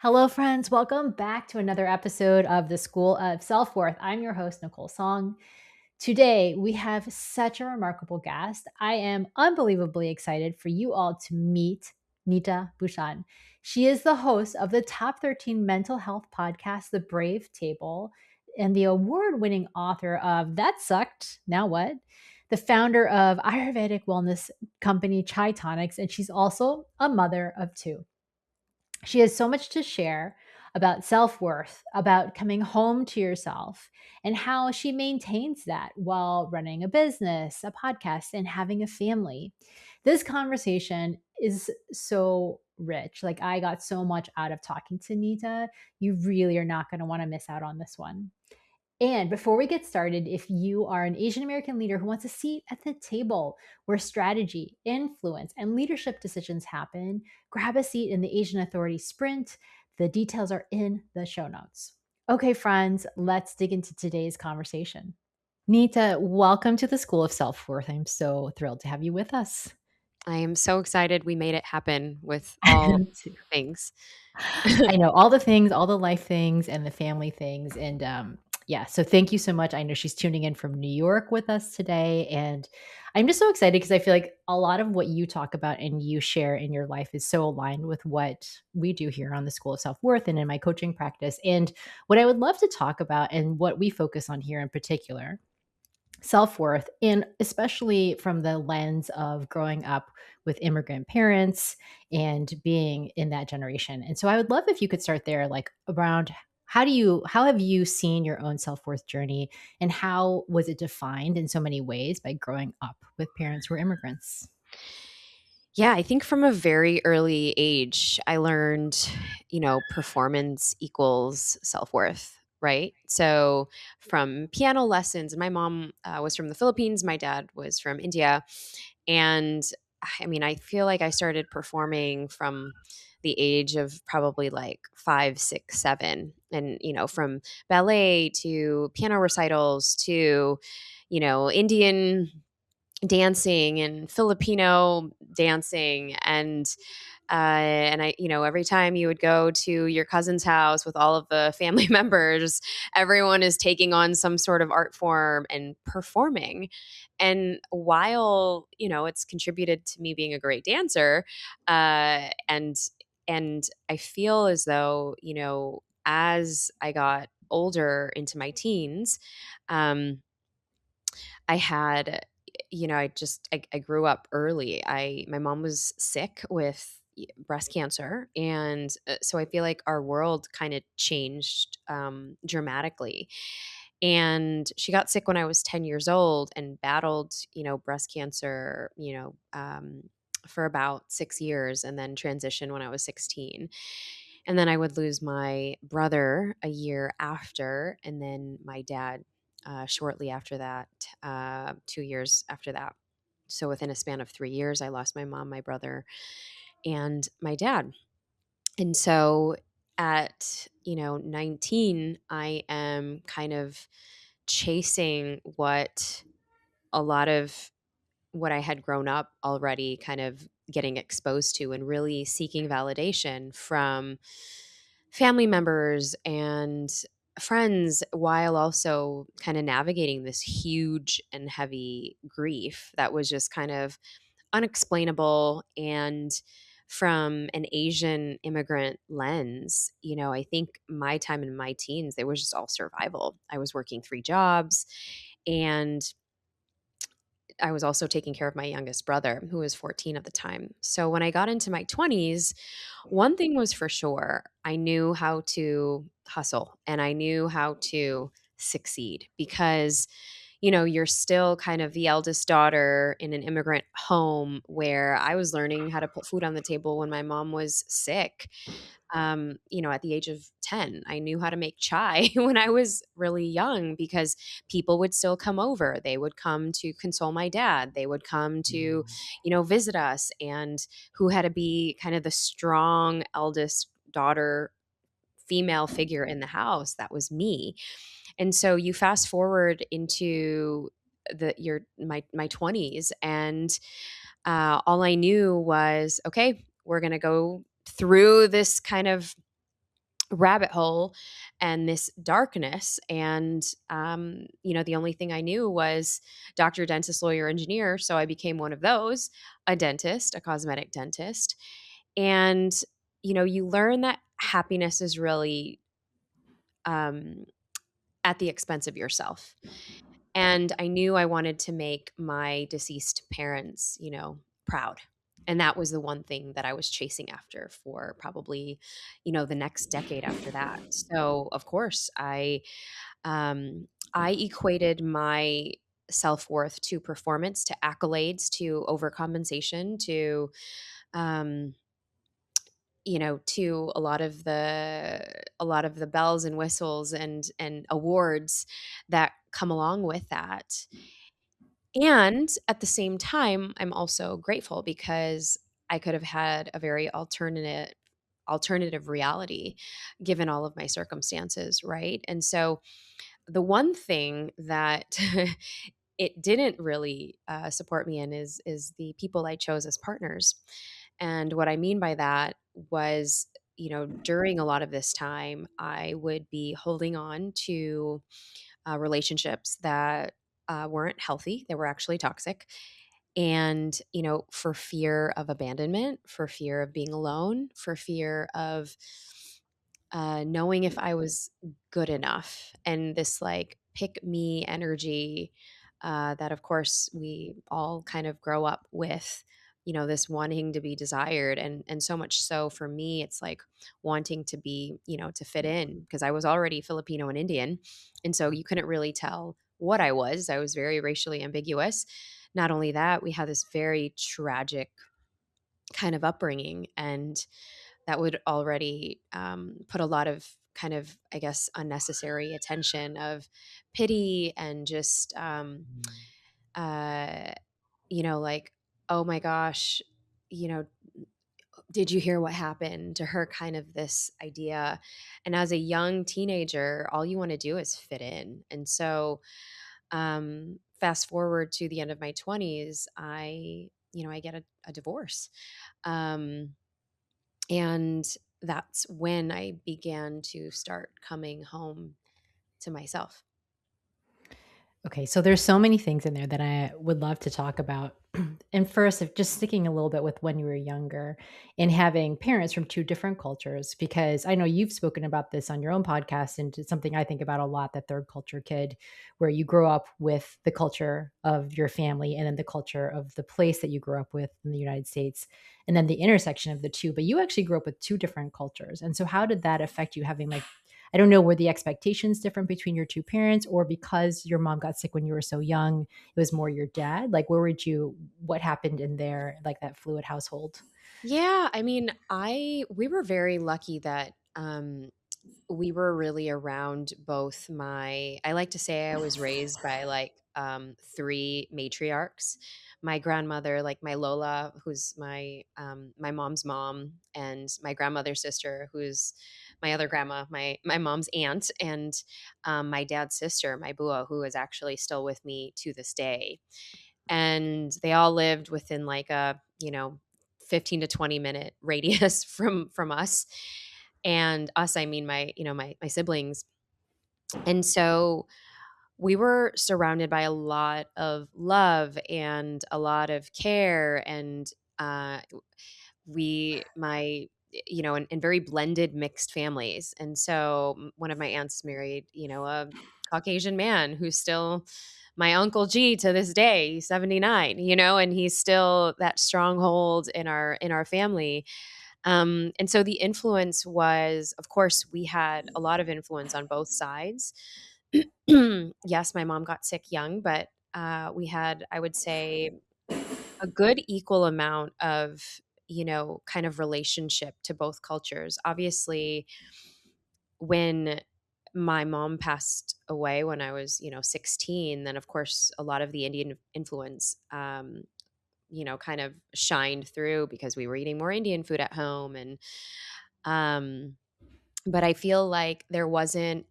Hello, friends. Welcome back to another episode of the School of Self Worth. I'm your host, Nicole Song. Today, we have such a remarkable guest. I am unbelievably excited for you all to meet Neeta Bhushan. She is the host of the top 13 mental health podcast, The Brave Table, and the award winning author of That Sucked, Now What? The founder of Ayurvedic wellness company Chai Tonics, and she's also a mother of two. She has so much to share about self worth, about coming home to yourself, and how she maintains that while running a business, a podcast, and having a family. This conversation is so rich. Like, I got so much out of talking to Neeta. You really are not going to want to miss out on this one. And before we get started, if you are an Asian American leader who wants a seat at the table where strategy, influence, and leadership decisions happen, grab a seat in the Asian Authority Sprint. The details are in the show notes. Okay, friends, let's dig into today's conversation. Neeta, welcome to the School of Self Worth. I'm so thrilled to have you with us. I am so excited we made it happen with all things. I know all the things, all the life things and the family things. And yeah, so thank you so much. I know she's tuning in from New York with us today. And I'm just so excited because I feel like a lot of what you talk about and you share in your life is so aligned with what we do here on the School of Self Worth and in my coaching practice. And what I would love to talk about and what we focus on here in particular self-worth, and especially from the lens of growing up with immigrant parents and being in that generation. And so I would love if you could start there, like around how have you seen your own self-worth journey, and how was it defined in so many ways by growing up with parents who were immigrants? Yeah, I think from a very early age, I learned, performance equals self worth, right? So from piano lessons, and my mom was from the Philippines, my dad was from India. And I mean, I feel like I started performing from the age of probably like 5, 6, 7. And, from ballet to piano recitals to, Indian dancing and Filipino dancing and I every time you would go to your cousin's house with all of the family members, everyone is taking on some sort of art form and performing. And while it's contributed to me being a great dancer, and I feel as though as I got older into my teens, um, I had I grew up early. My mom was sick with breast cancer, and so I feel like our world kind of changed dramatically. And she got sick when I was 10 years old and battled breast cancer for about 6 years, and then transitioned when I was 16. And then I would lose my brother a year after, and then my dad shortly after that, 2 years after that. So within a span of 3 years, I lost my mom, my brother, and my dad. And so at 19, I am kind of chasing what a lot of what I had grown up already kind of getting exposed to, and really seeking validation from family members and friends, while also kind of navigating this huge and heavy grief that was just kind of unexplainable. And from an Asian immigrant lens, I think my time in my teens, it was just all survival. I was working 3 jobs, and I was also taking care of my youngest brother, who was 14 at the time. So when I got into my 20s, one thing was for sure: I knew how to hustle and I knew how to succeed, because you're still kind of the eldest daughter in an immigrant home, where I was learning how to put food on the table when my mom was sick. At the age of 10, I knew how to make chai when I was really young, because people would still come over. They would come to console my dad. They would come to, visit us, and who had to be kind of the strong eldest daughter female figure in the house. That was me. And so you fast forward into my 20s, and all I knew was, okay, we're going to go through this kind of rabbit hole and this darkness. And, the only thing I knew was doctor, dentist, lawyer, engineer. So I became one of those, a dentist, a cosmetic dentist. And, you learn that happiness is really um, at the expense of yourself. And I knew I wanted to make my deceased parents, proud. And that was the one thing that I was chasing after for probably, the next decade after that. So, of course, I equated my self-worth to performance, to accolades, to overcompensation, um, to a lot of the bells and whistles and awards that come along with that. And at the same time, I'm also grateful because I could have had a very alternative reality given all of my circumstances, right? And so the one thing that it didn't really support me in is the people I chose as partners. And what I mean by that was, during a lot of this time, I would be holding on to relationships that weren't healthy. They were actually toxic. And, for fear of abandonment, for fear of being alone, for fear of knowing if I was good enough, and this like pick me energy that, of course, we all kind of grow up with. This wanting to be desired, and so much so for me, it's like wanting to be, to fit in because I was already Filipino and Indian, and so you couldn't really tell what I was. I was very racially ambiguous. Not only that, we had this very tragic kind of upbringing, and that would already put a lot of kind of, I guess, unnecessary attention of pity and just, uh, like, oh my gosh, you know, did you hear what happened to her? Kind of this idea. And as a young teenager, all you want to do is fit in. And so, fast forward to the end of my 20s, I get a divorce. Um, And that's when I began to start coming home to myself. Okay, so there's so many things in there that I would love to talk about. And first, if just sticking a little bit with when you were younger and having parents from two different cultures, because I know you've spoken about this on your own podcast, and it's something I think about a lot, that third culture kid, where you grow up with the culture of your family and then the culture of the place that you grew up with in the United States, and then the intersection of the two. But you actually grew up with two different cultures. And so how did that affect you having like, I don't know, were the expectations different between your two parents, or because your mom got sick when you were so young, it was more your dad? Like, what happened in there, like that fluid household? Yeah, I mean, I we were very lucky that we were really around both my I like to say I was raised by like three matriarchs. My grandmother, like my Lola, who's my mom's mom, and my grandmother's sister, who's my other grandma, my mom's aunt, and my dad's sister, my bua, who is actually still with me to this day. And they all lived within like a 15 to 20-minute radius from us. And us, I mean my siblings. And so we were surrounded by a lot of love and a lot of care, and we my and very blended mixed families. And so one of my aunts married a Caucasian man who's still my uncle G to this day. He's 79, and he's still that stronghold in our family. And so the influence was, of course, we had a lot of influence on both sides. Yes, my mom got sick young, but we had, I would say, a good equal amount of, kind of relationship to both cultures. Obviously, when my mom passed away when I was, 16, then of course a lot of the Indian influence, kind of shined through because we were eating more Indian food at home. And, um, but I feel like there wasn't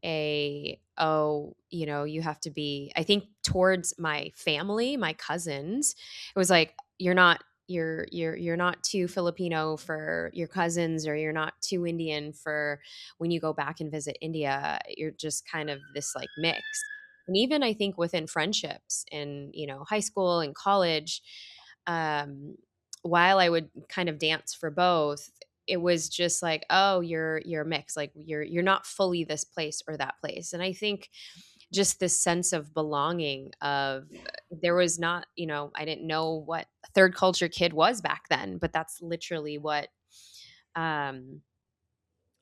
oh, you have to be, I think towards my family, my cousins, it was like, you're not, you're not too Filipino for your cousins, or you're not too Indian for when you go back and visit India. You're just kind of this like mix. And even I think within friendships in, high school and college, um, while I would kind of dance for both, it was just like, oh, you're a mix. Like you're not fully this place or that place. And I think just this sense of belonging of there was not, I didn't know what a third culture kid was back then, but that's literally um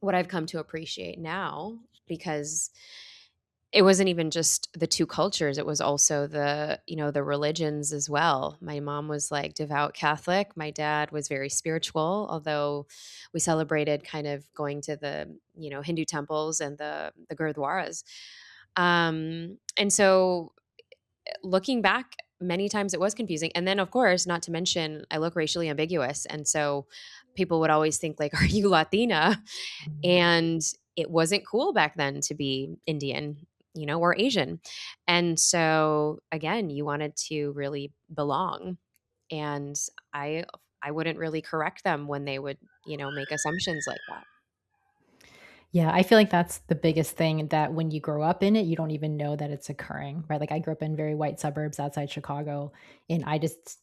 what I've come to appreciate now, because it wasn't even just the two cultures, it was also the religions as well. My mom was like devout Catholic, my dad was very spiritual, although we celebrated kind of going to the, Hindu temples and the gurdwaras. And so looking back, many times it was confusing. And then, of course, not to mention, I look racially ambiguous. And so people would always think, like, are you Latina? And it wasn't cool back then to be Indian, or Asian. And so, again, you wanted to really belong. And I, I wouldn't really correct them when they would, make assumptions like that. Yeah, I feel like that's the biggest thing that when you grow up in it, you don't even know that it's occurring, right? Like I grew up in very white suburbs outside Chicago, and I just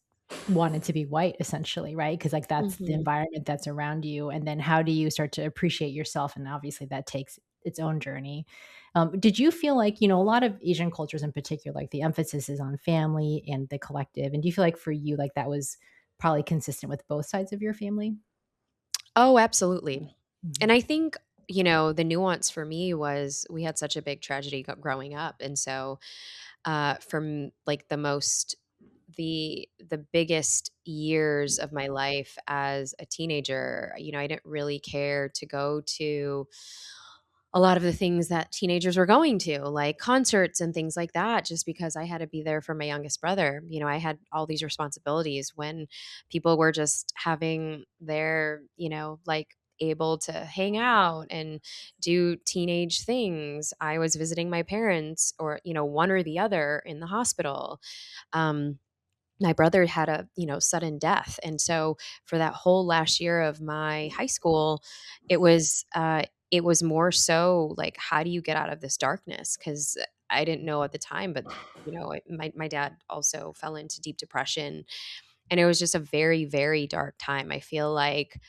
wanted to be white essentially, right? Because like that's the Mhm. environment that's around you. And then how do you start to appreciate yourself? And obviously that takes its own journey. Did you feel like, a lot of Asian cultures in particular, like the emphasis is on family and the collective. And do you feel like for you, like that was probably consistent with both sides of your family? Oh, absolutely. And Mhm. I think, the nuance for me was we had such a big tragedy growing up. And so, from like the biggest years of my life as a teenager, I didn't really care to go to a lot of the things that teenagers were going to, like concerts and things like that, just because I had to be there for my youngest brother. I had all these responsibilities when people were just having their, like able to hang out and do teenage things. I was visiting my parents, or, one or the other in the hospital. Um, my brother had a, sudden death. And so for that whole last year of my high school, it was it was more so like, how do you get out of this darkness? Because I didn't know at the time, but my dad also fell into deep depression, and it was just a very, very dark time. I feel like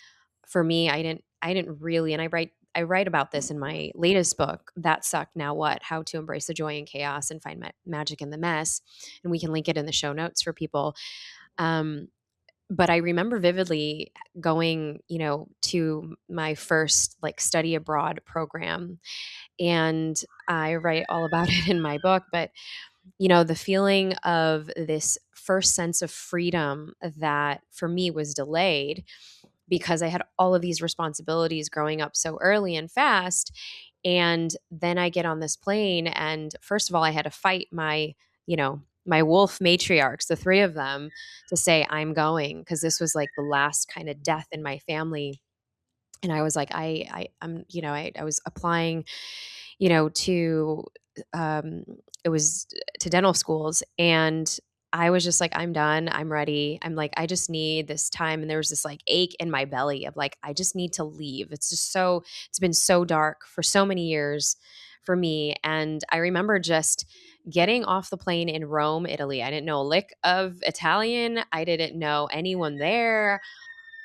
for me, I didn't really, and I write about this in my latest book, That Sucked, Now What? How to Embrace the Joy and Chaos and Find Magic in the Mess. And we can link it in the show notes for people. Um, but I remember vividly going, to my first like study abroad program. And I write all about it in my book. But, the feeling of this first sense of freedom that for me was delayed because I had all of these responsibilities growing up so early and fast. And then I get on this plane, and first of all, I had to fight my wolf matriarchs, the three of them, to say I'm going, because this was like the last kind of death in my family. And I was like, I was applying, to um, it was to dental schools, and I was just like, I'm done. I'm ready. I'm like, I just need this time. And there was this like ache in my belly of like, I just need to leave. It's been so dark for so many years for me. And I remember just getting off the plane in Rome, Italy. I didn't know a lick of Italian. I didn't know anyone there.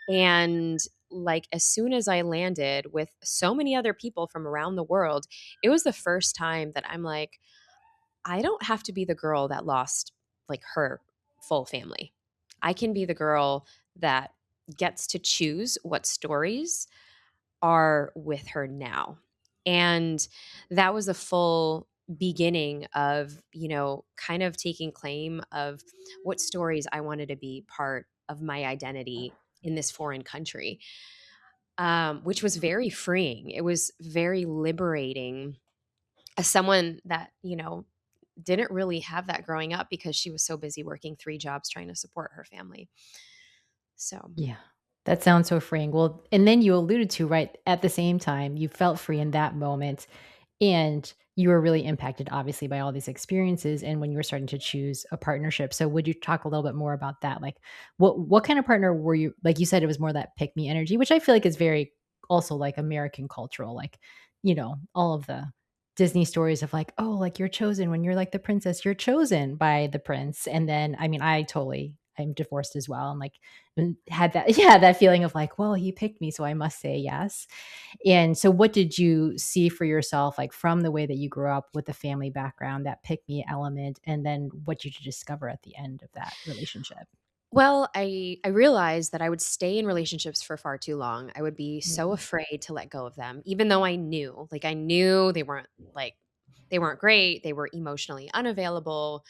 And like as soon as I landed with so many other people from around the world, it was the first time that I'm like, I don't have to be the girl that lost like her full family. I can be the girl that gets to choose what stories are with her now. And that was a full beginning of, kind of taking claim of what stories I wanted to be part of my identity in this foreign country, which was very freeing. It was very liberating as someone that, didn't really have that growing up because she was so busy working three jobs trying to support her family. So, Yeah. That sounds so freeing. Well, and then you alluded to, right, at the same time, you felt free in that moment. And you were really impacted, obviously, by all these experiences and when you were starting to choose a partnership. So would you talk a little bit more about that? Like, what kind of partner were you, like you said, it was more that pick me energy, which I feel like is very also like American cultural, like, all of the Disney stories of like, oh, like you're chosen when you're like the princess, you're chosen by the prince. And then, I mean, I'm divorced as well. And like had that, yeah, that feeling of like, well, he picked me, so I must say yes. And so what did you see for yourself, like, from the way that you grew up with the family background, that pick me element, and then what did you discover at the end of that relationship? Well, I realized that I would stay in relationships for far too long. I would be so Mm. afraid to let go of them, even though I knew like they weren't great, they were emotionally unavailable.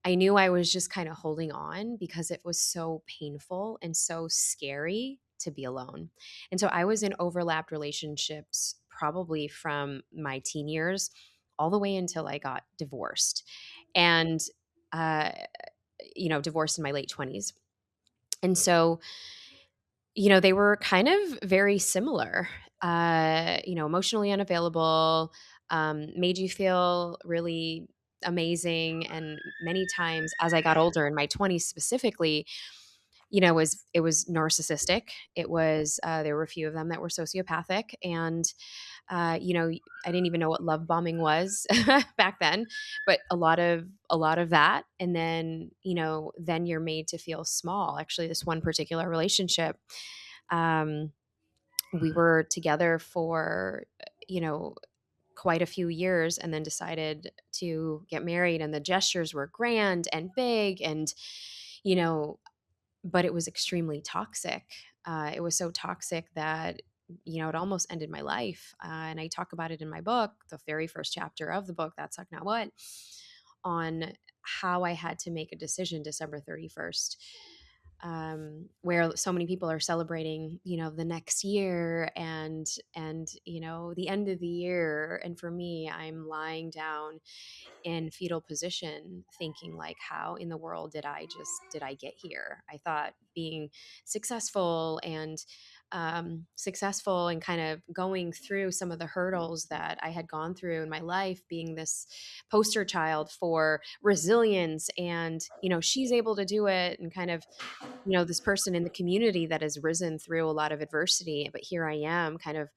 I knew I was just kind of holding on because it was so painful and so scary to be alone. And so I was in overlapped relationships probably from my teen years all the way until I got divorced. And uh divorced in my late 20s. And so, they were kind of very similar. Emotionally unavailable, made you feel really amazing. And many times as I got older, in my 20s specifically, it was narcissistic. It was there were a few of them that were sociopathic, and I didn't even know what love bombing was back then, but a lot of that. And then, then you're made to feel small. Actually, this one particular relationship, um, we were together for, you know, quite a few years and then decided to get married, and the gestures were grand and big, and you know but it was extremely toxic. It was so toxic that it almost ended my life. And I talk about it in my book, the very first chapter of the book, That's Like Not What, on how I had to make a decision December 31st, where so many people are celebrating, the next year and the end of the year. And for me, I'm lying down in fetal position thinking like, how in the world did I get here? I thought being successful and kind of going through some of the hurdles that I had gone through in my life, being this poster child for resilience, and she's able to do it, and kind of this person in the community that has risen through a lot of adversity. But here I am kind of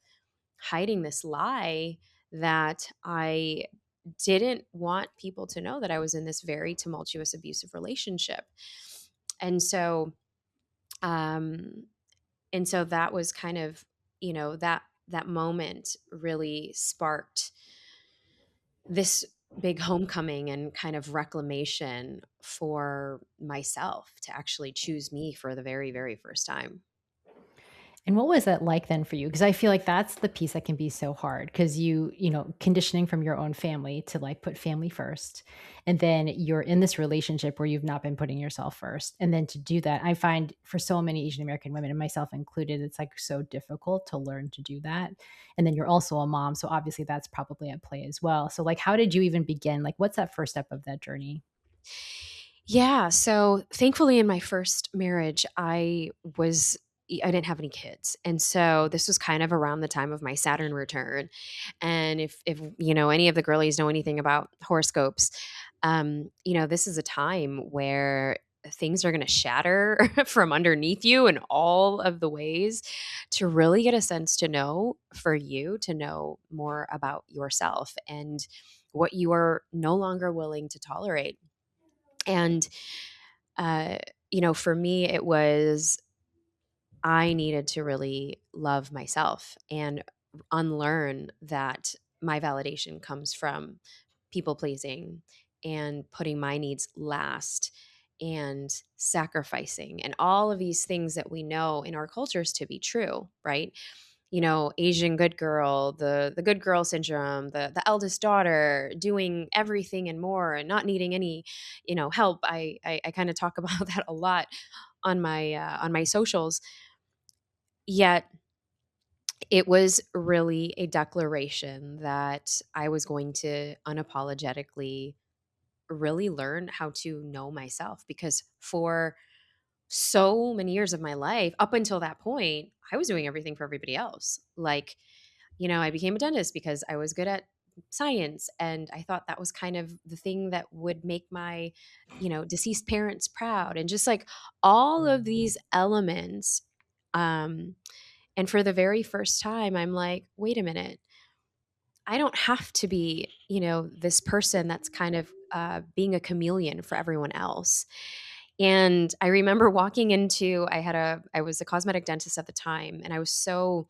hiding this lie that I didn't want people to know, that I was in this very tumultuous, abusive relationship. And so, um, that was kind of, that moment really sparked this big homecoming and kind of reclamation for myself to actually choose me for the very, very first time. And what was that like then for you? Because I feel like that's the piece that can be so hard because conditioning from your own family to like put family first. And then you're in this relationship where you've not been putting yourself first. And then to do that, I find for so many Asian American women and myself included, it's like so difficult to learn to do that. And then you're also a mom. So obviously that's probably at play as well. So, like, how did you even begin? Like, what's that first step of that journey? Yeah, so thankfully in my first marriage, I didn't have any kids. And so this was kind of around the time of my Saturn return. And if any of the girlies know anything about horoscopes, this is a time where things are going to shatter from underneath you in all of the ways, to really get a sense to know, for you to know more about yourself and what you are no longer willing to tolerate. And uh, for me, it was, I needed to really love myself and unlearn that my validation comes from people pleasing and putting my needs last and sacrificing and all of these things that we know in our cultures to be true, right? Asian good girl, the good girl syndrome, the eldest daughter doing everything and more and not needing any, help. I kind of talk about that a lot on my socials. Yet it was really a declaration that I was going to unapologetically really learn how to know myself, because for so many years of my life up until that point, I was doing everything for everybody else. Like, I became a dentist because I was good at science, and I thought that was kind of the thing that would make my, deceased parents proud, and just like all of these elements. Um, and for the very first time, I'm like, wait a minute, I don't have to be, this person that's kind of being a chameleon for everyone else. And I remember walking into, I was a cosmetic dentist at the time, and I was so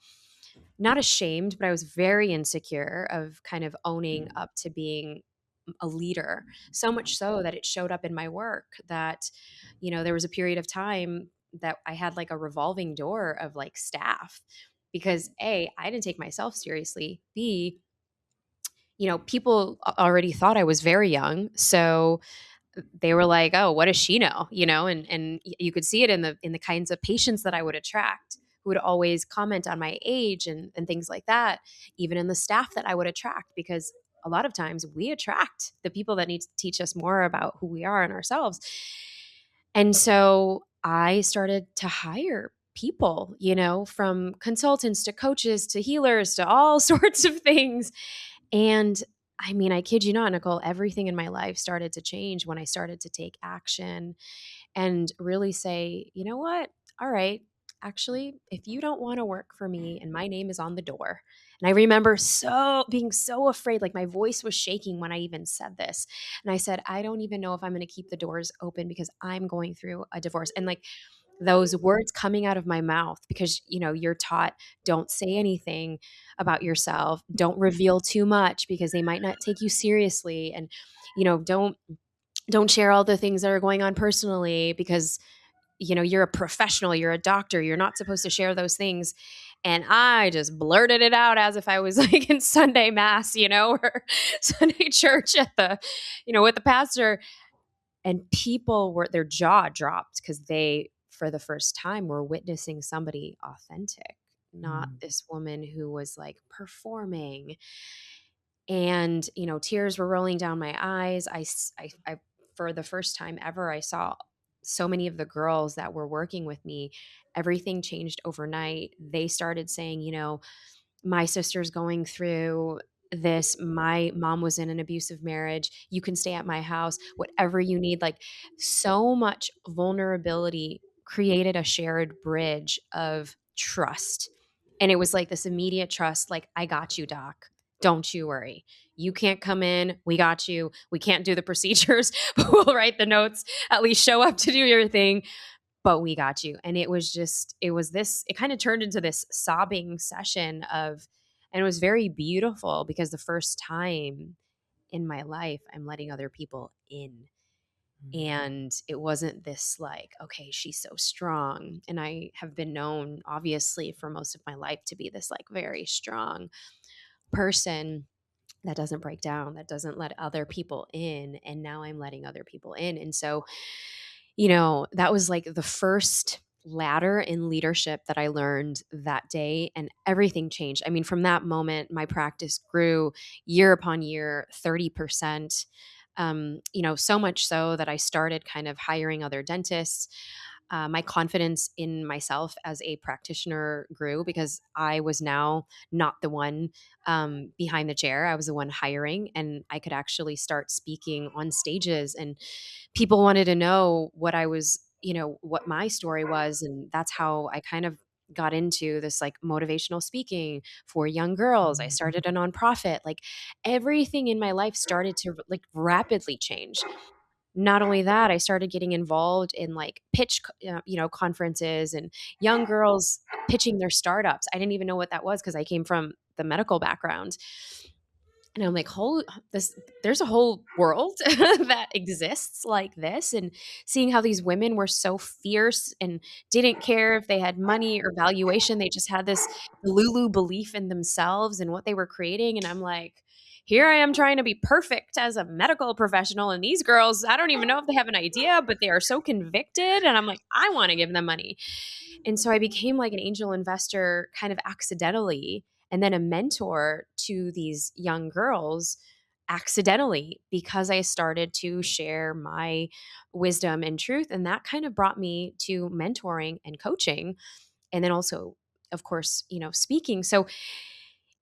not ashamed, but I was very insecure of kind of owning up to being a leader. So much so that it showed up in my work that, there was a period of time that I had like a revolving door of like staff because A, I didn't take myself seriously. B, people already thought I was very young. So they were like, "Oh, what does she know?" And you could see it in the kinds of patients that I would attract, who would always comment on my age and things like that, even in the staff that I would attract, because a lot of times we attract the people that need to teach us more about who we are and ourselves. And so I started to hire people, from consultants to coaches to healers to all sorts of things. And I mean, I kid you not, Nicole, everything in my life started to change when I started to take action and really say, you know what? All right, actually, if you don't want to work for me and my name is on the door. And I remember being so afraid, like my voice was shaking when I even said this. And I said, I don't even know if I'm going to keep the doors open because I'm going through a divorce. And like those words coming out of my mouth, because you're taught, don't say anything about yourself, don't reveal too much because they might not take you seriously, and don't share all the things that are going on personally because you're a professional, you're a doctor, you're not supposed to share those things. And I just blurted it out as if I was like in Sunday mass, or Sunday church at the with the pastor. And people were, their jaw dropped because they, for the first time, were witnessing somebody authentic, not Mm. this woman who was like performing. And tears were rolling down my eyes. For the first time ever, I saw so many of the girls that were working with me. Everything changed overnight. They started saying, my sister's going through this. My mom was in an abusive marriage. You can stay at my house, whatever you need. Like, so much vulnerability created a shared bridge of trust. And it was like this immediate trust, like, I got you, doc. Don't you worry. You can't come in. We got you. We can't do the procedures, but we'll write the notes. At least show up to do your thing, but we got you. And it kind of turned into this sobbing session and it was very beautiful because the first time in my life I'm letting other people in. Mm. And it wasn't this like, okay, she's so strong. And I have been known, obviously, for most of my life to be this like very strong person that doesn't break down, that doesn't let other people in. And now I'm letting other people in. And so that was like the first ladder in leadership that I learned that day, and everything changed. I mean, from that moment, my practice grew year upon year, 30%. So much so that I started kind of hiring other dentists. My confidence in myself as a practitioner grew because I was now not the one behind the chair. I was the one hiring, and I could actually start speaking on stages, and people wanted to know what I was, what my story was. And that's how I kind of got into this like motivational speaking for young girls. I Mm. started a nonprofit. Like, everything in my life started to like rapidly change. Not only that, I started getting involved in like conferences and young girls pitching their startups. I didn't even know what that was because I came from the medical background. And I'm like, there's a whole world that exists like this. And seeing how these women were so fierce and didn't care if they had money or valuation. They just had this Lulu belief in themselves and what they were creating. And I'm like, here I am trying to be perfect as a medical professional. And these girls, I don't even know if they have an idea, but they are so convicted. And I'm like, I want to give them money. And so I became like an angel investor kind of accidentally, and then a mentor to these young girls accidentally because I started to share my wisdom and truth. And that kind of brought me to mentoring and coaching. And then also, of course, speaking. So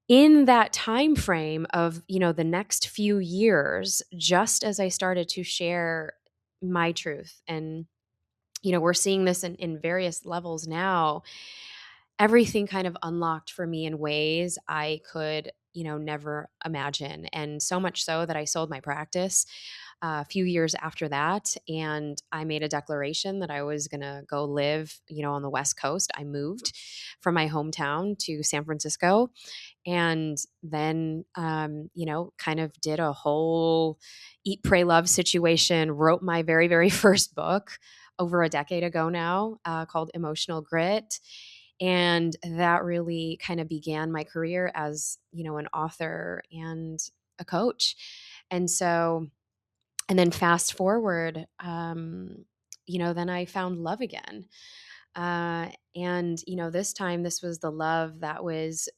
in that time frame of, the next few years, just as I started to share my truth, and we're seeing this in various levels now, everything kind of unlocked for me in ways I could, never imagine. And so much so that I sold my practice a few years after that. And I made a declaration that I was going to go live, on the West Coast. I moved from my hometown to San Francisco, and then kind of did a whole eat, pray, love situation. Wrote my very, very first book over a decade ago now, called Emotional Grit. And that really kind of began my career as, an author and a coach. And so, and then fast forward, then I found love again. And, this time, this was the love that was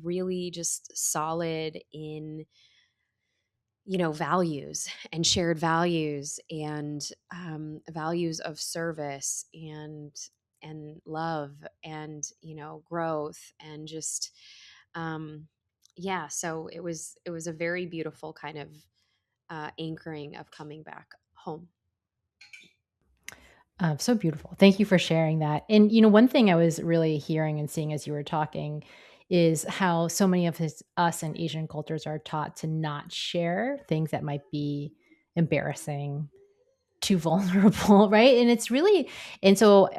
really just solid in, values and shared values, and values of service and love, and, growth, and just, yeah. So it was a very beautiful kind of anchoring of coming back home. So beautiful. Thank you for sharing that. And one thing I was really hearing and seeing as you were talking is how so many of us in Asian cultures are taught to not share things that might be embarrassing, too vulnerable, right? And it's really, and so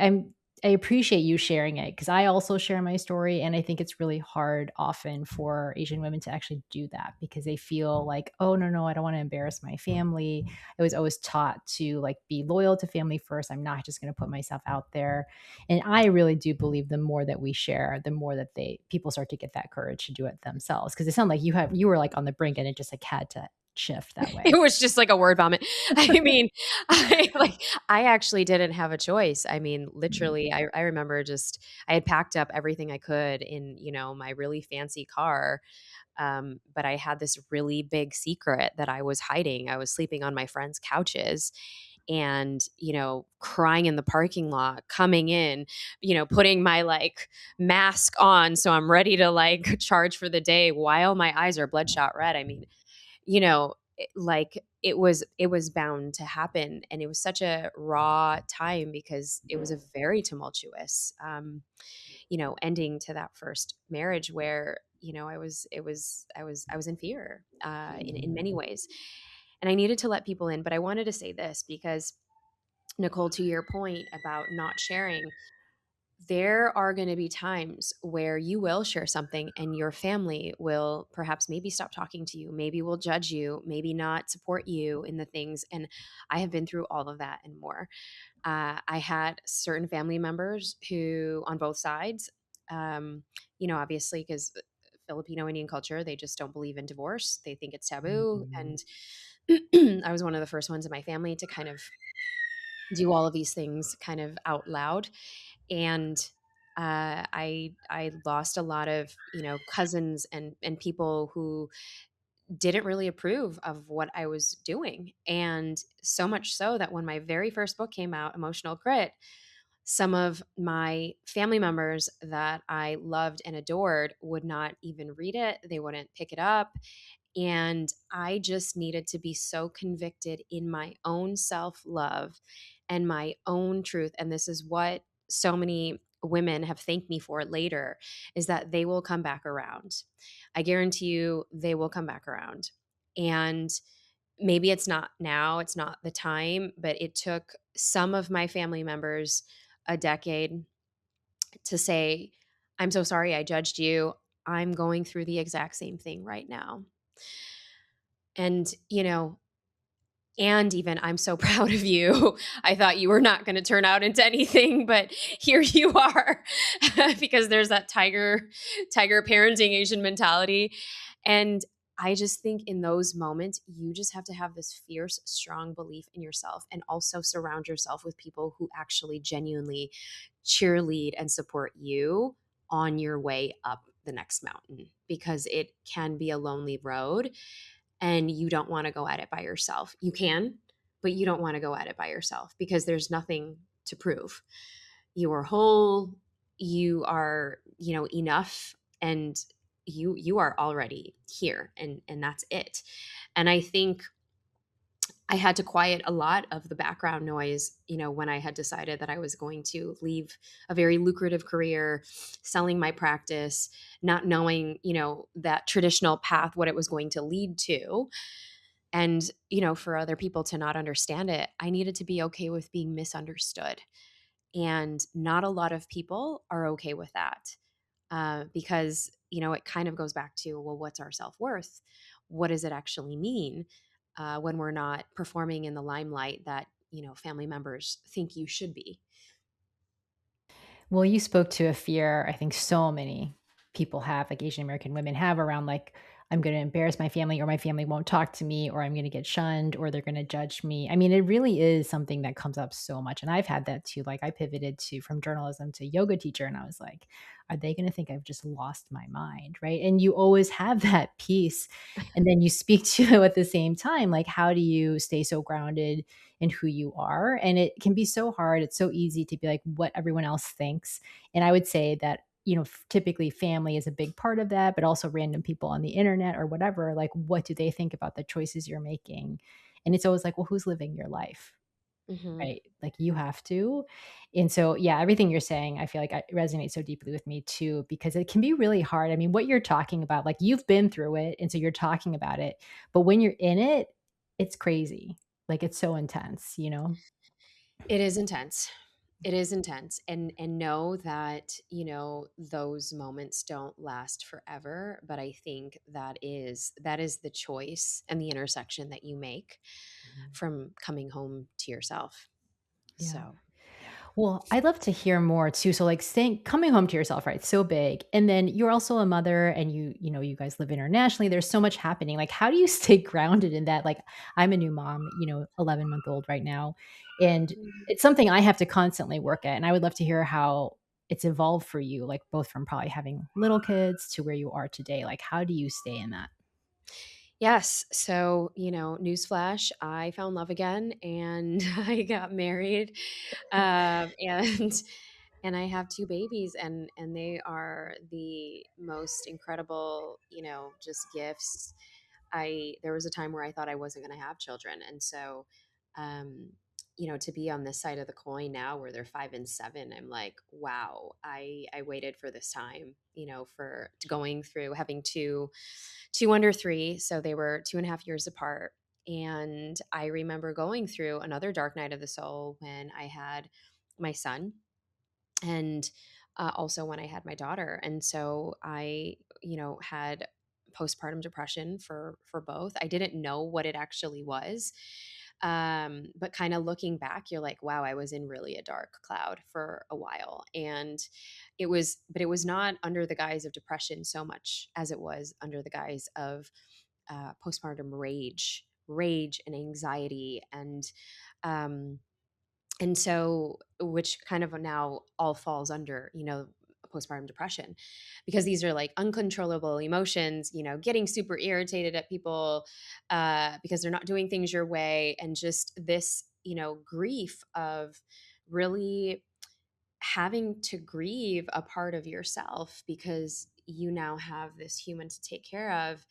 I appreciate you sharing it, because I also share my story, and I think it's really hard often for Asian women to actually do that, because they feel like, oh no, no, I don't want to embarrass my family. I was always taught to like be loyal to family first. I'm not just going to put myself out there. And I really do believe the more that we share, the more that people start to get that courage to do it themselves. Because it sounded like you were like on the brink, and it just like had to shift that It way. was just like a word vomit. I mean, I actually didn't have a choice. I mean, Mm. literally, I remember just I had packed up everything I could in, my really fancy car. But I had this really big secret that I was hiding. I was sleeping on my friends' couches, and, crying in the parking lot, coming in, putting my like mask on so I'm ready to like charge for the day while my eyes are bloodshot red. I mean, like it was bound to happen, and it was such a raw time because it was a very tumultuous ending to that first marriage where I was in fear in many ways, and I needed to let people in. But I wanted to say this because, Nicole, to your point about not sharing, there are going to be times where you will share something and your family will perhaps maybe stop talking to you, maybe will judge you, maybe not support you in the things. And I have been through all of that and more. I had certain family members who, on both sides, obviously, because Filipino Indian culture, they just don't believe in divorce. They think it's taboo. Mhm. And I was one of the first ones in my family to kind of do all of these things kind of out loud. And I lost a lot of, cousins and people who didn't really approve of what I was doing. And so much so that when my very first book came out, Emotional Grit, some of my family members that I loved and adored would not even read it. They wouldn't pick it up. And I just needed to be so convicted in my own self love and my own truth. And this is what so many women have thanked me for later, is that they will come back around. I guarantee you they will come back around. And maybe it's not now, it's not the time, but it took some of my family members a decade to say, I'm so sorry I judged you. I'm going through the exact same thing right now. And, and even, I'm so proud of you. I thought you were not going to turn out into anything, but here you are. Because there's that tiger parenting Asian mentality. And I just think in those moments, you just have to have this fierce, strong belief in yourself, and also surround yourself with people who actually genuinely cheerlead and support you on your way up the next mountain, because it can be a lonely road and you don't want to go at it by yourself. You can, but you don't want to go at it by yourself because there's nothing to prove. You are whole, you are, enough, and you are already here, and that's it. And I think I had to quiet a lot of the background noise, when I had decided that I was going to leave a very lucrative career, selling my practice, not knowing, that traditional path, what it was going to lead to. And, for other people to not understand it, I needed to be okay with being misunderstood. And not a lot of people are okay with that, because it kind of goes back to, well, what's our self-worth? What does it actually mean, when we're not performing in the limelight that family members think you should be? Well, you spoke to a fear I think so many people have, like Asian American women have around like, I'm going to embarrass my family or my family won't talk to me or I'm going to get shunned or they're going to judge me. I mean, it really is something that comes up so much. And I've had that too. Like I pivoted to from journalism to yoga teacher and I was like, are they going to think I've just lost my mind? Right. And you always have that piece. And then you speak to it at the same time. Like, how do you stay so grounded in who you are? And it can be so hard. It's so easy to be like what everyone else thinks. And I would say that, typically family is a big part of that, but also random people on the internet or whatever, like what do they think about the choices you're making? And it's always like, well, who's living your life? Hmm. Right? Like you have to. And so, yeah, everything you're saying, I feel like it resonates so deeply with me too, because it can be really hard. I mean, what you're talking about, like you've been through it. And so you're talking about it. But when you're in it, it's crazy. Like it's so intense, you know? It is intense. It is intense. And know that, those moments don't last forever, but I think that is the choice and the intersection that you make from coming home to yourself. Yeah. So, yeah. Well, I'd love to hear more too. So like staying coming home to yourself, right? So big. And then you're also a mother and you guys live internationally. There's so much happening. Like how do you stay grounded in that? Like I'm a new mom, 11-month-old right now. And Mhm. it's something I have to constantly work at. And I would love to hear how it's evolved for you, like both from probably having little kids to where you are today. Like how do you stay in that? Yes. So, newsflash, I found love again and I got married. And and I have two babies, and they are the most incredible, just gifts. I There was a time where I thought I wasn't going to have children, and so, um to be on this side of the coin now where they're 5 and 7, I'm like, wow, I waited for this time, for going through having two under three, so they were 2.5 years apart. And I remember going through another dark night of the soul when I had my son, and also when I had my daughter. And so I, had postpartum depression for both. I didn't know what it actually was. But kind of looking back, you're like, wow, I was in really a dark cloud for a while. And it was not under the guise of depression so much as it was under the guise of postpartum rage and anxiety, um, and so, which kind of now all falls under, postpartum depression, because these are like uncontrollable emotions, getting super irritated at people, because they're not doing things your way, and just this, grief of really having to grieve a part of yourself because you now have this human to take care of.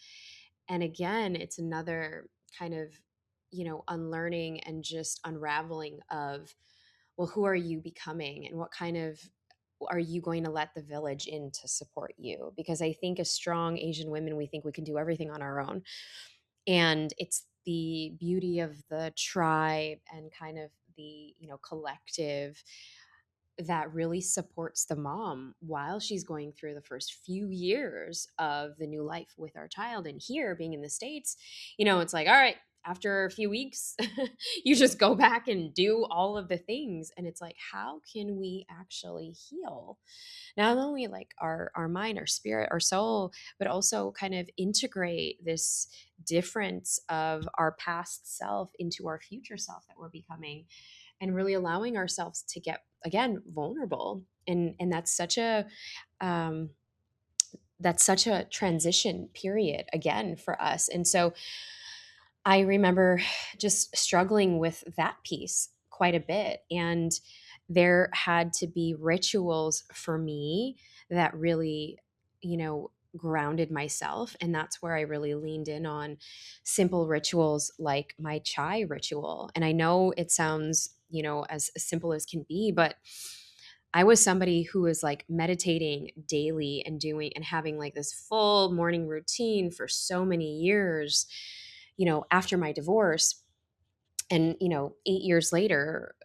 And again, it's another kind of, unlearning and just unraveling of, well, who are you becoming, and what kind of are you going to let the village in to support you? Because I think as strong Asian women, we think we can do everything on our own. And it's the beauty of the tribe and kind of the, collective that really supports the mom while she's going through the first few years of the new life with our child. And here, being in the States, it's like, all right, after a few weeks, you just go back and do all of the things. And it's like, how can we actually heal not only like our mind, our spirit, our soul, but also kind of integrate this difference of our past self into our future self that we're becoming, and really allowing ourselves to get again vulnerable. And um that's such a transition period again for us. And so I remember just struggling with that piece quite a bit. And there had to be rituals for me that really, grounded myself. And that's where I really leaned in on simple rituals like my chai ritual. And I know it sounds, as simple as can be, but I was somebody who was like meditating daily and doing and having like this full morning routine for so many years, after my divorce. And 8 years later,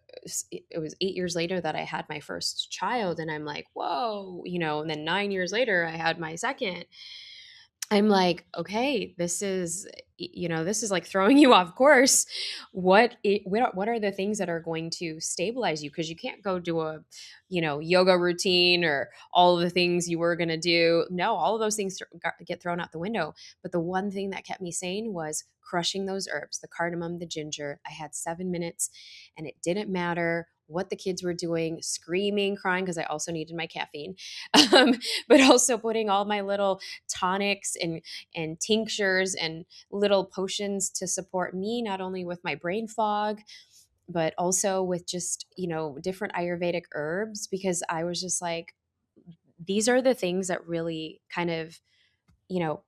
it was 8 years later that I had my first child, and I'm like, whoa, and then 9 years later I had my second. I'm like, okay, this is like throwing you off course. What are the things that are going to stabilize you? Because you can't go do a, yoga routine or all of the things you were going to do. No, all of those things get thrown out the window. But the one thing that kept me sane was crushing those herbs, the cardamom, the ginger. I had 7 minutes, and it didn't matter what the kids were doing, screaming, crying, because I also needed my caffeine, but also putting all my little tonics and tinctures and little potions to support me, not only with my brain fog, but also with just, different Ayurvedic herbs, because I was just like, these are the things that really kind of, you know,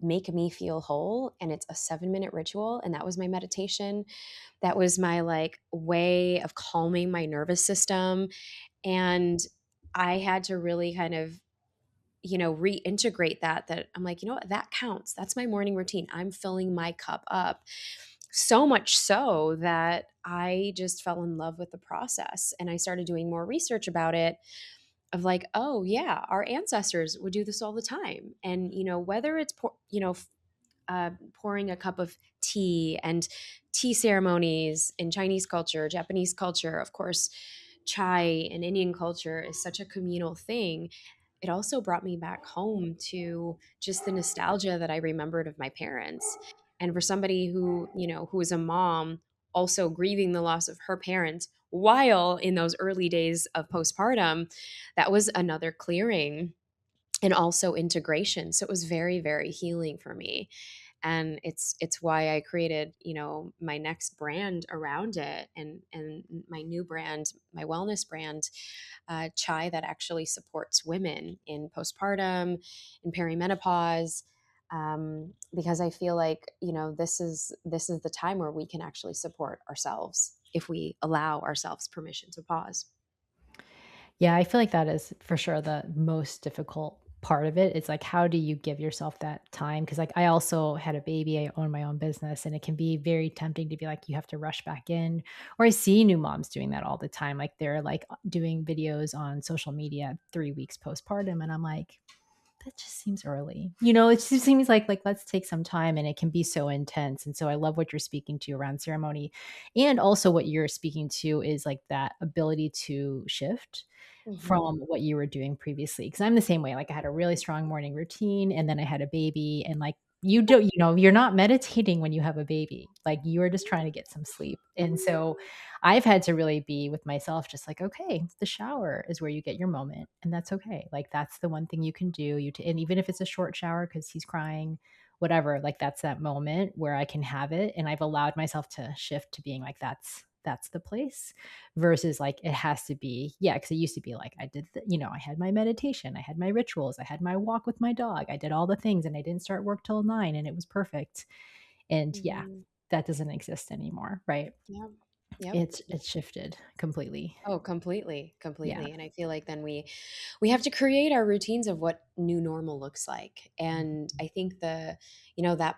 make me feel whole. And it's a 7-minute ritual. And that was my meditation. That was my like way of calming my nervous system. And I had to really kind of, reintegrate that I'm like, what, that counts. That's my morning routine. I'm filling my cup up. So much so that I just fell in love with the process, and I started doing more research about it, of like, oh yeah, our ancestors would do this all the time. And whether it's pouring a cup of tea, and tea ceremonies in Chinese culture, Japanese culture, of course, chai in Indian culture is such a communal thing. It also brought me back home to just the nostalgia that I remembered of my parents. And for somebody who is a mom, also grieving the loss of her parents while in those early days of postpartum, that was another clearing, and also integration. So it was very, very healing for me. And it's why I created, my next brand around it, and my new brand, my wellness brand, chai, that actually supports women in postpartum, in perimenopause, because I feel like, this is the time where we can actually support ourselves if we allow ourselves permission to pause. Yeah, I feel like that is for sure the most difficult part of it. It's like, how do you give yourself that time? Because, like, I also had a baby, I own my own business, and it can be very tempting to be like, you have to rush back in. Or I see new moms doing that all the time. Like, they're like doing videos on social media 3 weeks postpartum. And I'm like, that just seems early. It just seems like let's take some time, and it can be so intense. And so I love what you're speaking to around ceremony. And also what you're speaking to is like that ability to shift from Hmm. what you were doing previously. Because I'm the same way. Like I had a really strong morning routine, and then I had a baby, and like you don't, you're not meditating when you have a baby. Like you are just trying to get some sleep. And so I've had to really be with myself, just like, okay, the shower is where you get your moment, and that's okay. Like that's the one thing you can do. And even if it's a short shower because he's crying, whatever, like that's that moment where I can have it. And I've allowed myself to shift to being like, that's the place, versus like it has to be, yeah, because it used to be like I did I had my meditation, I had my rituals, I had my walk with my dog, I did all the things, and I didn't start work till 9, and it was perfect. And yeah, Hmm. that doesn't exist anymore, right? Yep. Yep. It's shifted completely. Oh, completely, Yeah. completely. And I feel like then we have to create our routines of what new normal looks like. And I think that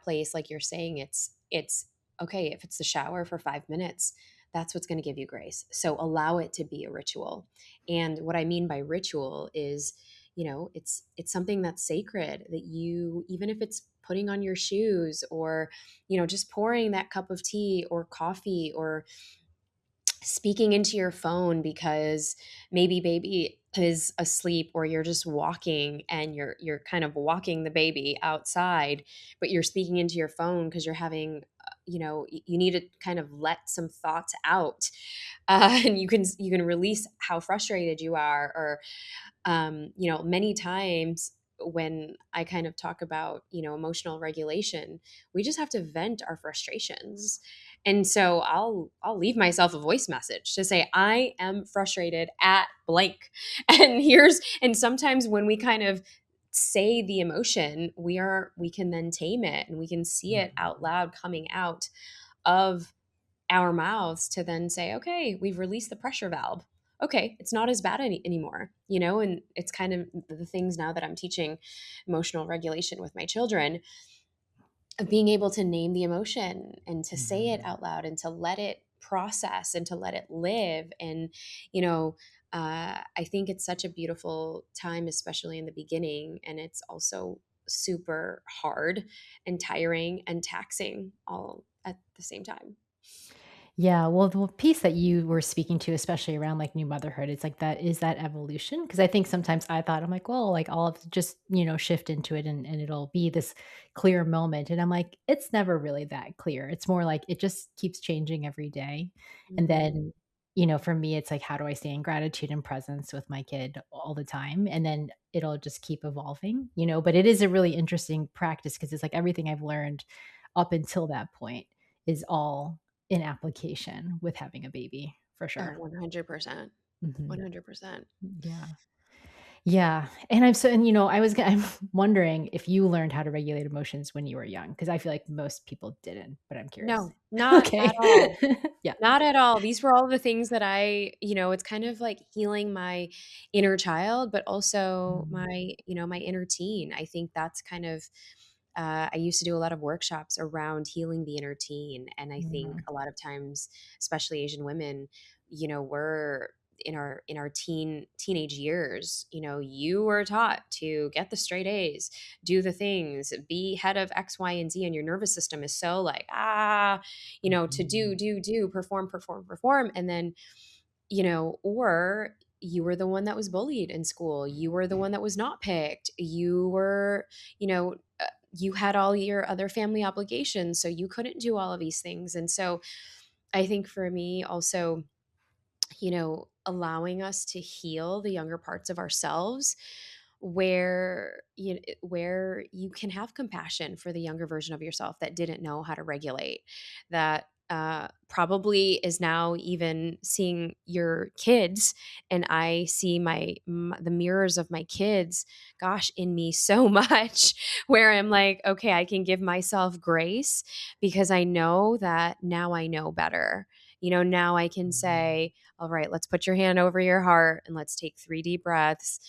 place, like you're saying, it's okay if it's the shower for 5 minutes, that's what's going to give you grace. So allow it to be a ritual. And what I mean by ritual is, it's something that's sacred, that you, even if it's putting on your shoes, or, just pouring that cup of tea or coffee, or speaking into your phone because maybe baby is asleep, or you're just walking and you're kind of walking the baby outside, but you're speaking into your phone because you're having you need to kind of let some thoughts out, and you can release how frustrated you are, or many times when I kind of talk about, emotional regulation, we just have to vent our frustrations. And so I'll leave myself a voice message to say, I am frustrated at blank. And sometimes when we kind of say the emotion, we can then tame it, and we can see it out Mhm. loud coming out of our mouths to then say, okay, we've released the pressure valve. Okay, it's not as bad anymore, and it's kind of the things now that I'm teaching emotional regulation with my children, of being able to name the emotion and to say it Mhm. out loud and to let it process and to let it live. And, you know, I think it's such a beautiful time, especially in the beginning. And it's also super hard and tiring and taxing all at the same time. Yeah, well, the piece that you were speaking to, especially around like new motherhood, it's like that is that evolution. Cause I think sometimes I thought, I'm like, well, like I'll have to just, shift into it and it'll be this clear moment. And I'm like, it's never really that clear. It's more like it just keeps changing every day. And Mhm. then, for me, it's like, how do I stay in gratitude and presence with my kid all the time? And then it'll just keep evolving, but it is a really interesting practice because it's like everything I've learned up until that point is all in application with having a baby, for Oh, sure. 100%. Mhm. 100%. Yeah. Yeah, and I'm wondering if you learned how to regulate emotions when you were young, because I feel like most people didn't, but I'm curious. No, not at Okay. all. Yeah. Not at all. These were all the things that it's kind of like healing my inner child, but also Mm, my inner teen. I think that's kind of, I used to do a lot of workshops around healing the inner teen. And I think mm, a lot of times, especially Asian women, we're in our teenage years, you were taught to get the straight A's, do the things, be head of X, Y, and Z, and your nervous system is so like, to mhm, do, perform, perform, perform. And then, or you were the one that was bullied in school. You were the one that was not picked. You were, you had all your other family obligations. So you couldn't do all of these things. And so I think for me also, allowing us to heal the younger parts of ourselves where you can have compassion for the younger version of yourself that didn't know how to regulate, that probably is now even seeing your kids, and I see the mirrors of my kids, gosh, in me so much, where I'm like, okay, I can give myself grace because I know that now I know better. Now I can mhm, say, all right, let's put your hand over your heart and let's take 3 deep breaths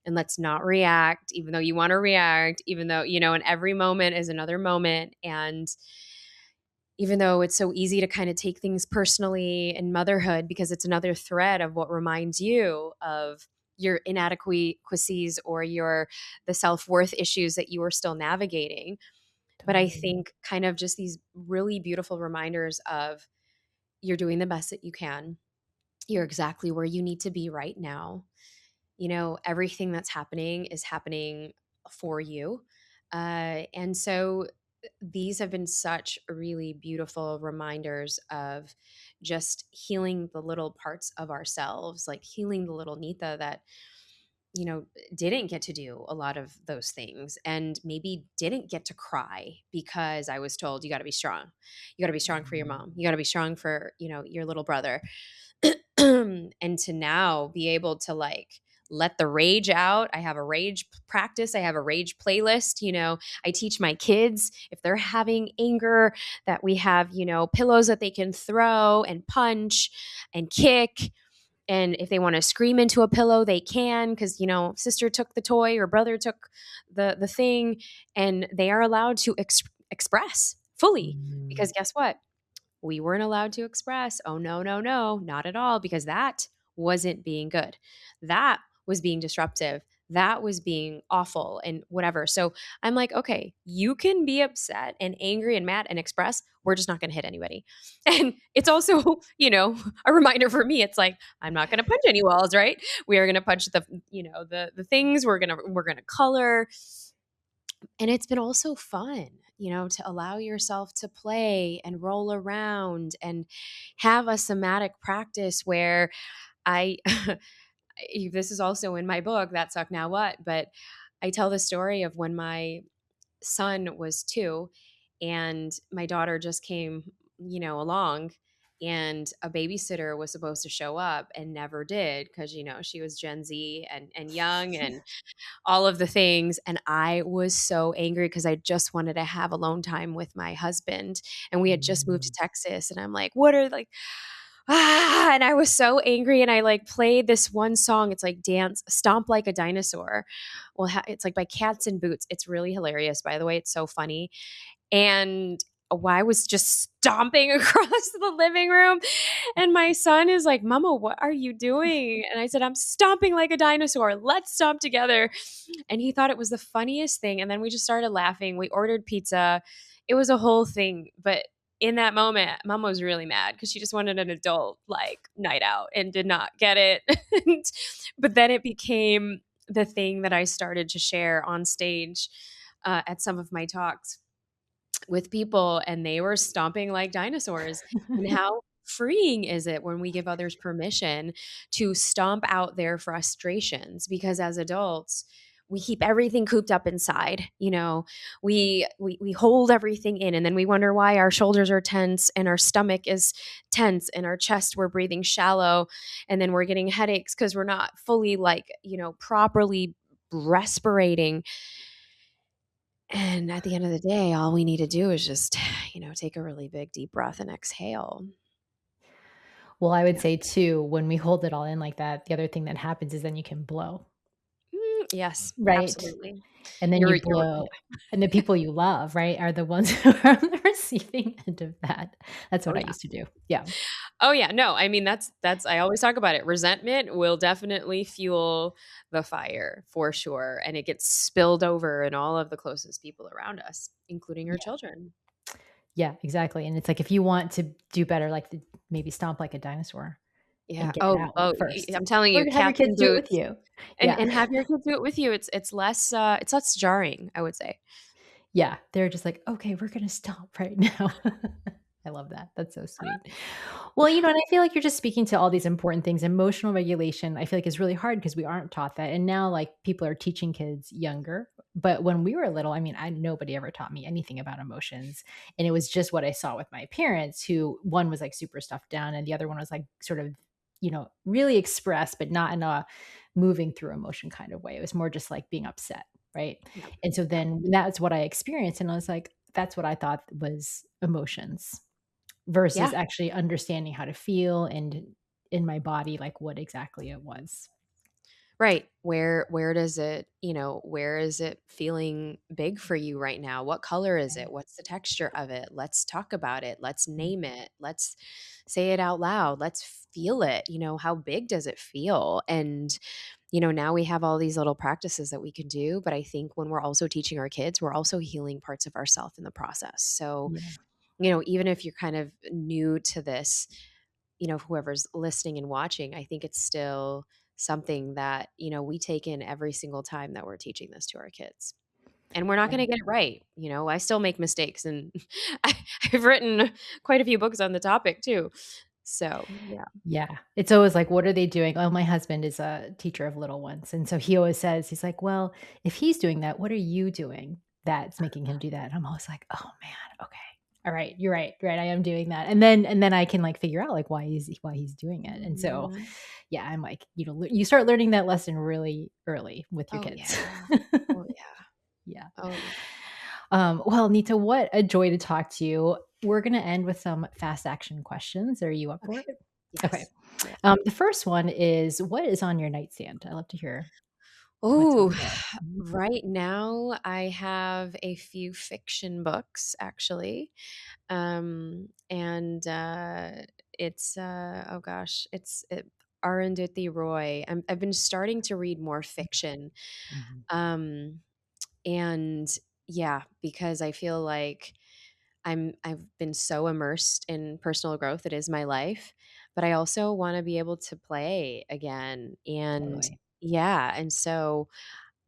and let's not react, even though you want to react, even though, and every moment is another moment. And even though it's so easy to kind of take things personally in motherhood because it's another thread of what reminds you of your inadequacies or the self-worth issues that you are still navigating. But I totally. think kind of just these really beautiful reminders of you're doing the best that you can. You're exactly where you need to be right now. Everything that's happening is happening for you. And so these have been such really beautiful reminders of just healing the little parts of ourselves, like healing the little Neeta that, you know, didn't get to do a lot of those things and maybe didn't get to cry because I was told you got to be strong. You got to be strong for your mom. Mhm, You got to be strong for, your little brother. And to now be able to like let the rage out. I have a rage practice. I have a rage playlist. I teach my kids if they're having anger that we have, pillows that they can throw and punch and kick. And if they want to scream into a pillow, they can because, sister took the toy or brother took the thing, and they are allowed to express fully because mhm, guess what? We weren't allowed to express, oh, no, no, no, not at all, because that wasn't being good. That was being disruptive. That was being awful and whatever. So I'm like, okay, you can be upset and angry and mad and express. We're just not going to hit anybody. And it's also, a reminder for me. It's like, I'm not going to punch any walls, right? We are going to punch the things we're going to color. And it's been also fun, to allow yourself to play and roll around and have a somatic practice where I, this is also in my book, That Suck Now What, but I tell the story of when my son was 2 and my daughter just came, along. and a babysitter was supposed to show up and never did because she was Gen Z and young and all of the things. And I was so angry because I just wanted to have alone time with my husband. And we had just moved to Mm. Texas. And I'm like, what are like, and I was so angry. And I like played this one song. It's like Dance, Stomp Like a Dinosaur. Well, it's like by Cats in Boots. It's really hilarious, by the way. It's so funny. And I was just stomping across the living room. And my son is like, Mama, what are you doing? And I said, I'm stomping like a dinosaur. Let's stomp together. And he thought it was the funniest thing. And then we just started laughing. We ordered pizza. It was a whole thing. But in that moment, Mama was really mad because she just wanted an adult like night out and did not get it. But then it became the thing that I started to share on stage at some of my talks with people, and they were stomping like dinosaurs. And how freeing is it when we give others permission to stomp out their frustrations? Because as adults, we keep everything cooped up inside. We hold everything in, and then we wonder why our shoulders are tense and our stomach is tense and our chest, we're breathing shallow, and then we're getting headaches because we're not fully properly respirating. And at the end of the day, all we need to do is just, take a really big deep breath and exhale. Well, I would Yeah. say too, when we hold it all in like that, the other thing that happens is then you can blow, Yes, right? absolutely. And then you You're blow, and the people you love, right, are the ones who are on the receiving end of that. That's oh what I yeah. used to do. Yeah. Oh yeah. No, I mean that's I always talk about it. Resentment will definitely fuel the fire for sure. And it gets spilled over in all of the closest people around us, including our Yeah. children. Yeah, exactly, and it's like if you want to do better, like, maybe stomp like a dinosaur Yeah. and get it Oh, out oh, first, I'm telling or you, have your cats kids and do it with boots. you. And Yeah. and have your kids do it with you. It's less jarring, I would say. Yeah, they're just like, "Okay, we're gonna stop right now." I love that. That's so sweet. Well, and I feel like you're just speaking to all these important things. Emotional regulation, I feel like is really hard because we aren't taught that. And now like people are teaching kids younger. But when we were little, I mean, nobody ever taught me anything about emotions. And it was just what I saw with my parents, who one was like super stuffed down and the other one was like sort of, really expressed, but not in a moving through emotion kind of way. It was more just like being upset. Right. Yeah. And so Yeah. then that's what I experienced. And I was like, that's what I thought was emotions Yeah. versus actually understanding how to feel and in my body, like what exactly it was. Right. Where does it, where is it feeling big for you right now? What color is it? Right. What's the texture of it? Let's talk about it. Let's Mm. name it. Let's say it out loud. Let's feel it. How big does it feel? And now we have all these little practices that we can do, but I think when we're also teaching our kids, we're also healing parts of ourselves in the process. So, Yeah. even if you're kind of new to this, whoever's listening and watching, I think it's still something that, we take in every single time that we're teaching this to our kids. And we're not Yeah. going to get it right. I still make mistakes, and I, I've written quite a few books on the topic too. So, yeah. Yeah. It's always like, what are they doing? Oh, my husband is a teacher of little ones. And so he always says, he's like, well, if he's doing that, what are you doing that's making him do that? And I'm always like, oh man, okay. All right, you're right. Right. I am doing that. And then I can like figure out like why he's doing it. And so Mhm. yeah, I'm like, you start learning that lesson really early with your Oh, kids. yeah. Oh, yeah. Yeah. Oh, yeah. Well, Nita, what a joy to talk to you. We're going to end with some fast action questions. Are you up for Okay. it? Okay. Yes. Yes. The first one is, what is on your nightstand? I love to hear what's Oh, on there. Mhm. right now I have a few fiction books actually. And it's oh gosh, Arundhati Roy. I've been starting to read more fiction. Mhm. Um, and yeah, because I feel like I've been so immersed in personal growth. It is my life, but I also want to be able to play again. And Totally. yeah, and so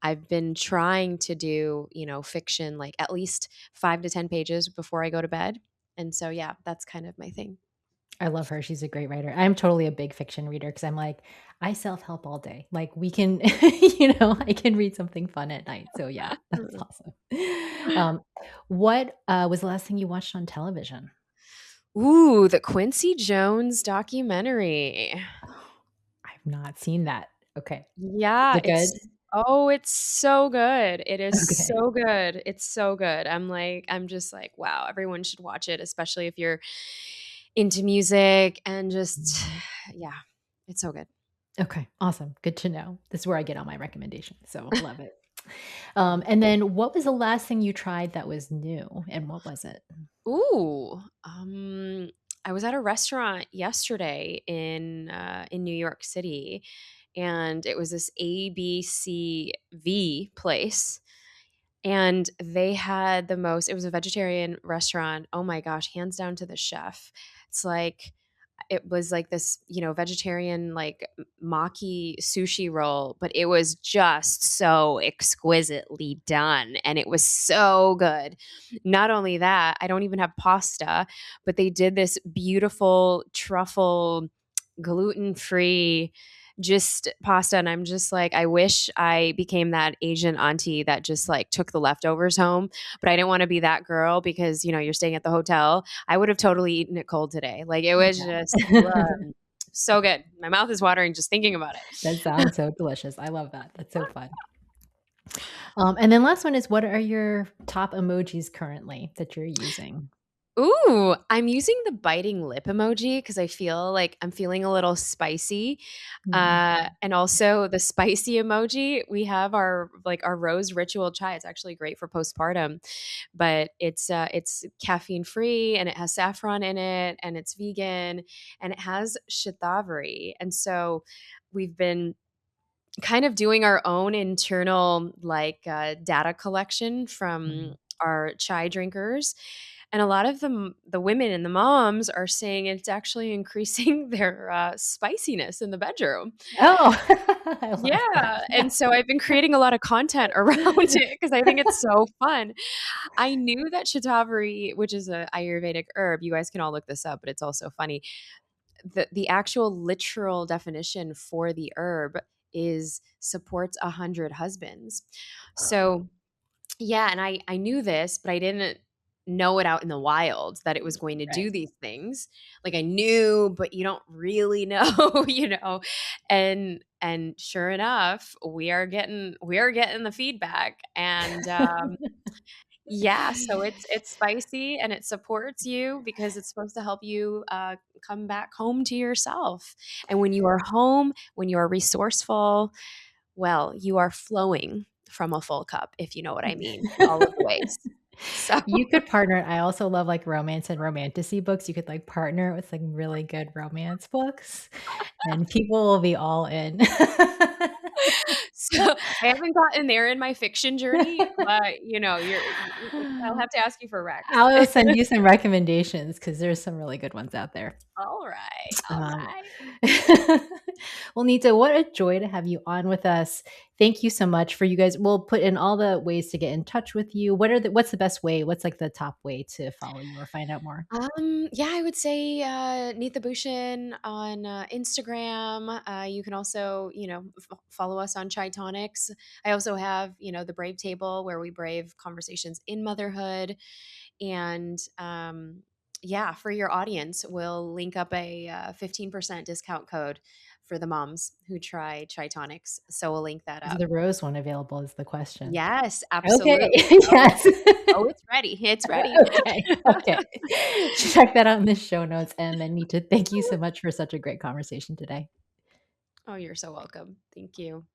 I've been trying to do, fiction like at least 5 to 10 pages before I go to bed. And so yeah, that's kind of my thing. I love her. She's a great writer. I'm totally a big fiction reader because I'm like, I self-help all day. Like we can, I can read something fun at night. So yeah, that's awesome. Um, what was the last thing you watched on television? Ooh, the Quincy Jones documentary. I've not seen that. Okay. Is Yeah, it good? it's so good. It is Okay. so good. It's so good. I'm just like, wow, everyone should watch it, especially if you're into music and just Mhm. yeah, it's so good. Okay, awesome. Good to know. This is where I get all my recommendations, so love it. And then what was the last thing you tried that was new, and what was it? Ooh, I was at a restaurant yesterday in New York City, and it was this ABCV place, and they had the most. It was a vegetarian restaurant. Oh my gosh, hands down to the chef. It's like it was like this, vegetarian like maki sushi roll, but it was just so exquisitely done and it was so good. Not only that, I don't even have pasta, but they did this beautiful truffle gluten-free just pasta and I'm just like I wish I became that Asian auntie that just like took the leftovers home, but I didn't want to be that girl because you're staying at the hotel. I would have totally eaten it cold today. Like it was just Yeah. so good. My mouth is watering just thinking about That it. sounds so delicious. I love that. That's so fun. And then last one is what are your top emojis currently that you're using? Ooh, I'm using the biting lip emoji because I feel like I'm feeling a little spicy. Mm. And also the spicy emoji, we have our rose ritual chai. It's actually great for postpartum, but it's caffeine free and it has saffron in it and it's vegan and it has shatavari. And so we've been kind of doing our own internal data collection from Mhm. our chai drinkers, and a lot of the women and the moms are saying it's actually increasing their spiciness in the bedroom. Oh, I love Yeah, and that. so I've been creating a lot of content around it because I think it's so fun. I knew that shatavari, which is a Ayurvedic herb, you guys can all look this up, but it's also funny. The actual literal definition for the herb is supports 100 husbands. So yeah, and I knew this, but I didn't know it out in the wild that it was going to Right. do these things. Like I knew, but you don't really know, And sure enough, we are getting the feedback, and yeah, so it's spicy and it supports you because it's supposed to help you come back home to yourself. And when you are home, when you are resourceful, well, you are flowing from a full cup, if you know what I mean, in all of the ways. So, You could partner I also love, like, romance and romantasy books. You could, like, partner with, like, really good romance books, and people will be all in. so I haven't gotten there in my fiction journey, but I'll have to ask you for Rex. I'll send you some recommendations because there's some really good ones out there. All right, all Um, right. well, Nita, what a joy to have you on with us. Thank you so much for you guys. We'll put in all the ways to get in touch with you. What's the best way? What's like the top way to follow you or find out more? Yeah, I would say Neeta Bhushan on Instagram. You can also, follow us on Chai Tonics. I also have, the Brave Table where we brave conversations in motherhood. And yeah, for your audience, we'll link up a 15% discount code for the moms who try Chai Tonics. So we'll link that Is up. the rose one available is the question. Yes, Okay. absolutely. Oh, Yes. it's ready. It's ready. Okay. Okay. Check that out in the show notes. And then Nita, thank you so much for such a great conversation today. Oh, you're so welcome. Thank you.